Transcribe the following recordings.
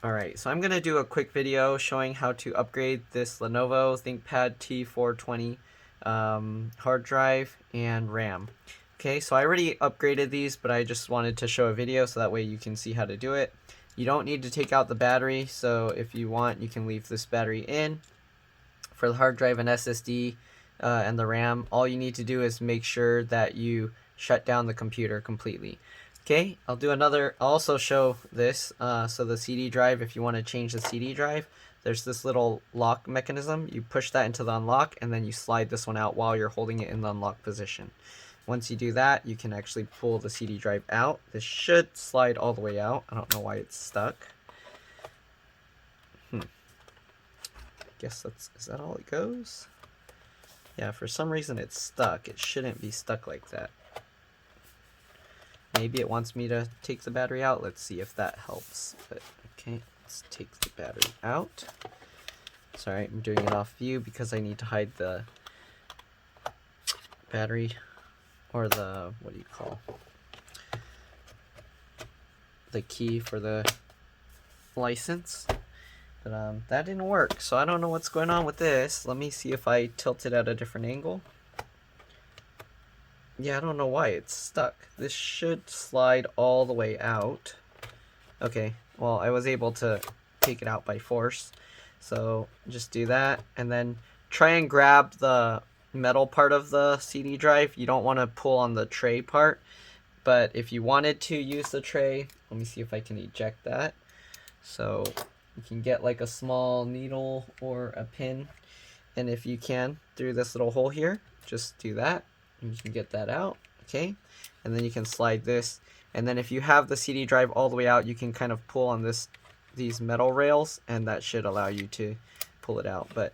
Alright, so I'm going to do a quick video showing how to upgrade this Lenovo Thinkpad T420 hard drive and RAM. Okay, so I already upgraded these, but I just wanted to show a video so that way you can see how to do it. You don't need to take out the battery, so if you want, you can leave this battery in. For the hard drive and SSD and the RAM, all you need to do is make sure that you shut down the computer completely. Okay, I'll also show this. So the CD drive, if you want to change the CD drive, there's this little lock mechanism. You push that into the unlock, and then you slide this one out while you're holding it in the unlock position. Once you do that, you can actually pull the CD drive out. This should slide all the way out. I don't know why it's stuck. Guess is that all it goes? Yeah, for some reason it's stuck. It shouldn't be stuck like that. Maybe it wants me to take the battery out. Let's see if that helps. But okay, let's take the battery out. Sorry, I'm doing it off view because I need to hide the battery, or the, what do you call, the key for the license. But that didn't work, so I don't know what's going on with this. Let me see if I tilt it at a different angle. Yeah, I don't know why it's stuck. This should slide all the way out. Okay, well, I was able to take it out by force. So just do that, and then try and grab the metal part of the CD drive. You don't want to pull on the tray part, but if you wanted to use the tray, let me see if I can eject that. So you can get like a small needle or a pin, and if you can, through this little hole here, just do that. You can get that out, okay? And then you can slide this, and then if you have the CD drive all the way out, you can kind of pull on these metal rails, and that should allow you to pull it out. But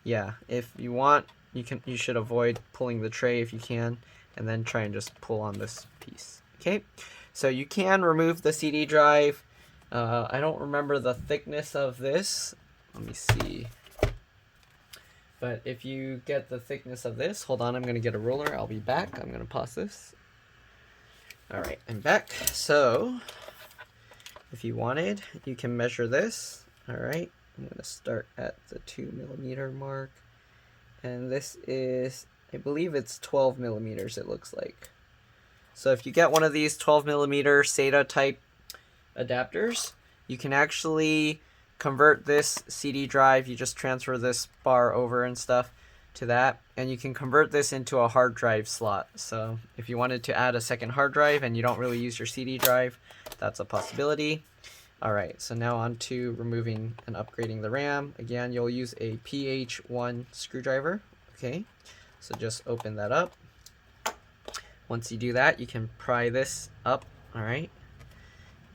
yeah, if you want, you should avoid pulling the tray if you can, and then try and just pull on this piece. Okay, so you can remove the CD drive. I don't remember the thickness of this. Let me see. But if you get the thickness of this, hold on, I'm going to get a ruler. I'll be back. I'm going to pause this. All right, I'm back. So if you wanted, you can measure this. All right, I'm going to start at the 2mm mark. And this is, I believe it's 12mm, it looks like. So if you get one of these 12mm SATA type adapters, you can actually convert this CD drive. You just transfer this bar over and stuff to that, and you can convert this into a hard drive slot. So if you wanted to add a second hard drive and you don't really use your CD drive, that's a possibility. Alright, so now on to removing and upgrading the RAM. Again, you'll use a PH1 screwdriver. Okay, so just open that up. Once you do that, you can pry this up. Alright,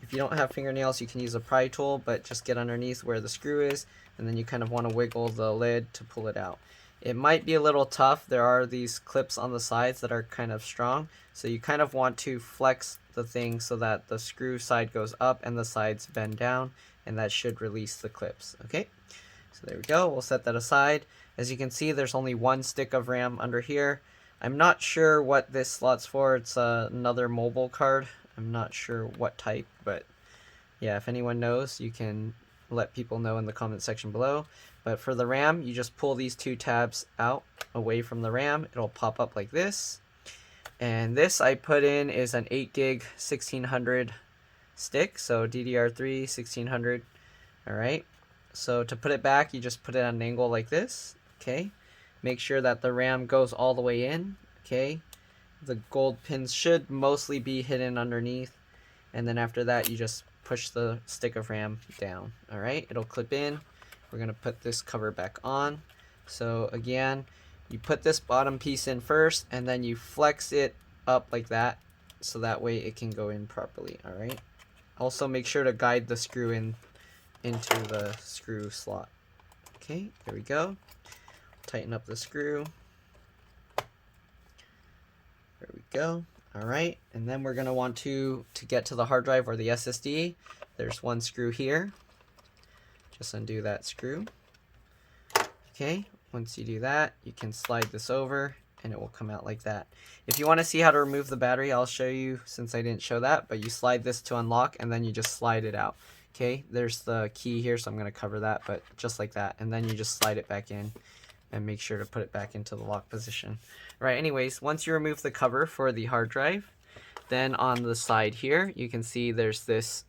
if you don't have fingernails, you can use a pry tool, but just get underneath where the screw is, and then you kind of want to wiggle the lid to pull it out. It might be a little tough. There are these clips on the sides that are kind of strong, so you kind of want to flex the thing so that the screw side goes up and the sides bend down, and that should release the clips. Okay, so there we go. We'll set that aside. As you can see, there's only one stick of RAM under here. I'm not sure what this slot's for. It's another mobile card. I'm not sure what type, but yeah, if anyone knows, you can let people know in the comment section below. But for the RAM, you just pull these two tabs out away from the RAM. It'll pop up like this. And this I put in is an 8 gig 1600 stick, so DDR3 1600. Alright, so to put it back, you just put it at an angle like this. Okay, make sure that the RAM goes all the way in. Okay, the gold pins should mostly be hidden underneath, and then after that you just push the stick of RAM down. Alright, it'll clip in. We're going to put this cover back on. So again, you put this bottom piece in first, and then you flex it up like that, so that way it can go in properly. Alright, also make sure to guide the screw into the screw slot. Okay, there we go. Tighten up the screw. There we go. Alright, and then we're going to want to get to the hard drive or the SSD. There's one screw here. Just undo that screw. Okay, once you do that, you can slide this over and it will come out like that. If you want to see how to remove the battery, I'll show you since I didn't show that, but you slide this to unlock and then you just slide it out. Okay, there's the key here, so I'm going to cover that, but just like that. And then you just slide it back in and make sure to put it back into the lock position. All right, anyways, once you remove the cover for the hard drive, then on the side here, you can see there's this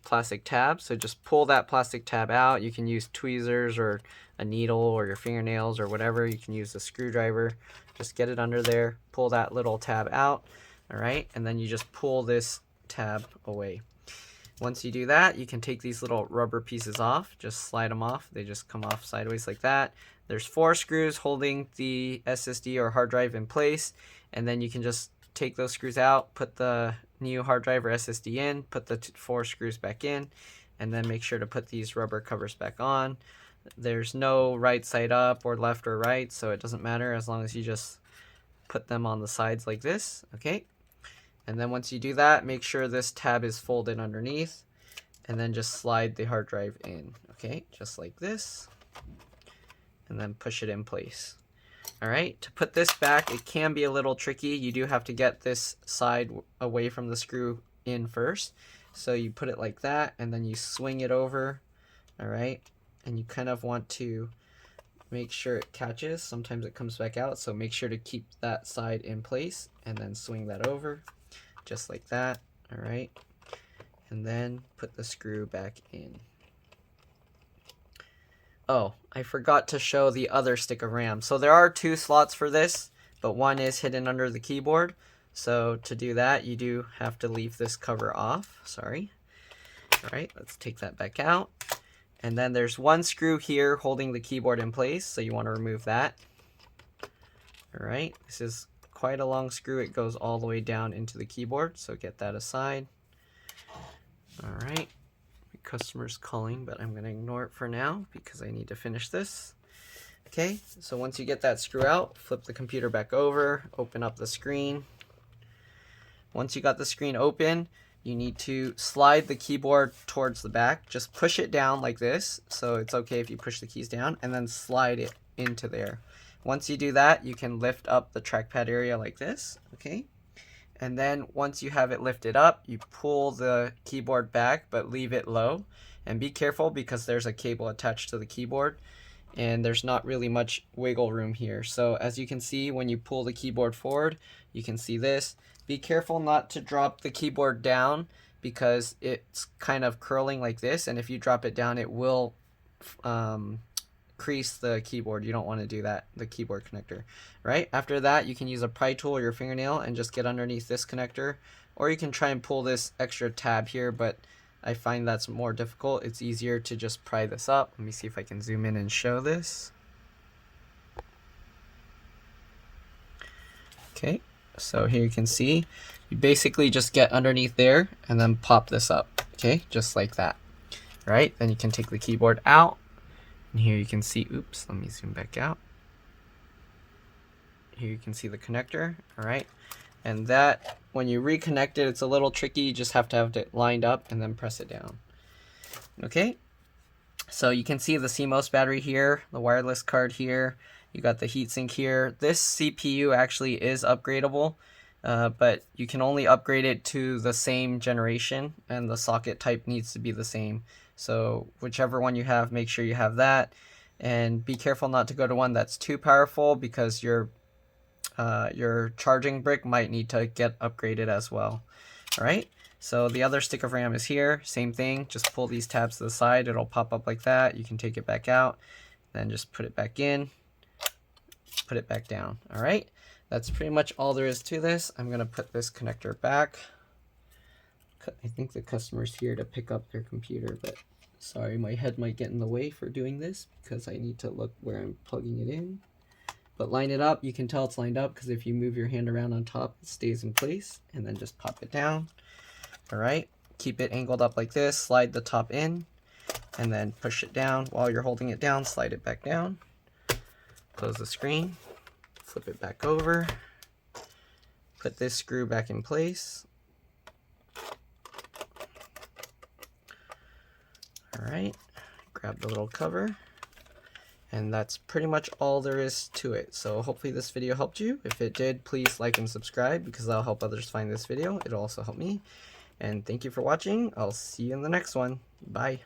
plastic tab. So just pull that plastic tab out. You can use tweezers or a needle or your fingernails or whatever. You can use a screwdriver. Just get it under there, pull that little tab out. All right, and then you just pull this tab away. Once you do that, you can take these little rubber pieces off, just slide them off. They just come off sideways like that. There's 4 screws holding the SSD or hard drive in place, and then you can just take those screws out, put the new hard drive or SSD in, put the 4 screws back in, and then make sure to put these rubber covers back on. There's no right side up or left or right, so it doesn't matter as long as you just put them on the sides like this, okay? And then once you do that, make sure this tab is folded underneath, and then just slide the hard drive in, okay? Just like this, and then push it in place. All right, to put this back, it can be a little tricky. You do have to get this side away from the screw in first. So you put it like that, and then you swing it over, all right? And you kind of want to make sure it catches. Sometimes it comes back out, so make sure to keep that side in place, and then swing that over, just like that, all right? And then put the screw back in. Oh, I forgot to show the other stick of RAM. So there are 2 slots for this, but one is hidden under the keyboard. So to do that, you do have to leave this cover off. Sorry. All right, let's take that back out. And then there's 1 screw here holding the keyboard in place, so you want to remove that. All right, this is quite a long screw. It goes all the way down into the keyboard, so get that aside. All right. Customer's calling, but I'm going to ignore it for now because I need to finish this. Okay, so once you get that screw out, flip the computer back over, open up the screen. Once you got the screen open, you need to slide the keyboard towards the back. Just push it down like this, so it's okay if you push the keys down, and then slide it into there. Once you do that, you can lift up the trackpad area like this, okay? And then once you have it lifted up, you pull the keyboard back, but leave it low. And be careful because there's a cable attached to the keyboard, and there's not really much wiggle room here. So as you can see, when you pull the keyboard forward, you can see this. Be careful not to drop the keyboard down because it's kind of curling like this, and if you drop it down, it will crease the keyboard. You don't want to do that, the keyboard connector, right? After that, you can use a pry tool or your fingernail and just get underneath this connector, or you can try and pull this extra tab here, but I find that's more difficult. It's easier to just pry this up. Let me see if I can zoom in and show this. Okay, so here you can see, you basically just get underneath there and then pop this up, okay, just like that, right? Then you can take the keyboard out. And here you can see, oops, let me zoom back out. Here you can see the connector, all right? And that, when you reconnect it, it's a little tricky. You just have it lined up and then press it down. Okay, so you can see the CMOS battery here, the wireless card here. You got the heatsink here. This CPU actually is upgradable, but you can only upgrade it to the same generation, and the socket type needs to be the same. So whichever one you have, make sure you have that, and be careful not to go to one that's too powerful because your charging brick might need to get upgraded as well. All right, so the other stick of RAM is here. Same thing, just pull these tabs to the side. It'll pop up like that. You can take it back out, then just put it back in, put it back down. All right, that's pretty much all there is to this. I'm gonna put this connector back. I think the customer's here to pick up their computer, but sorry, my head might get in the way for doing this because I need to look where I'm plugging it in. But line it up. You can tell it's lined up because if you move your hand around on top, it stays in place, and then just pop it down. All right, keep it angled up like this, slide the top in, and then push it down. While you're holding it down, slide it back down. Close the screen, flip it back over, put this screw back in place. All right, grab the little cover, and that's pretty much all there is to it. So hopefully this video helped you. If it did, please like and subscribe because that'll help others find this video. It'll also help me. And thank you for watching. I'll see you in the next one. Bye.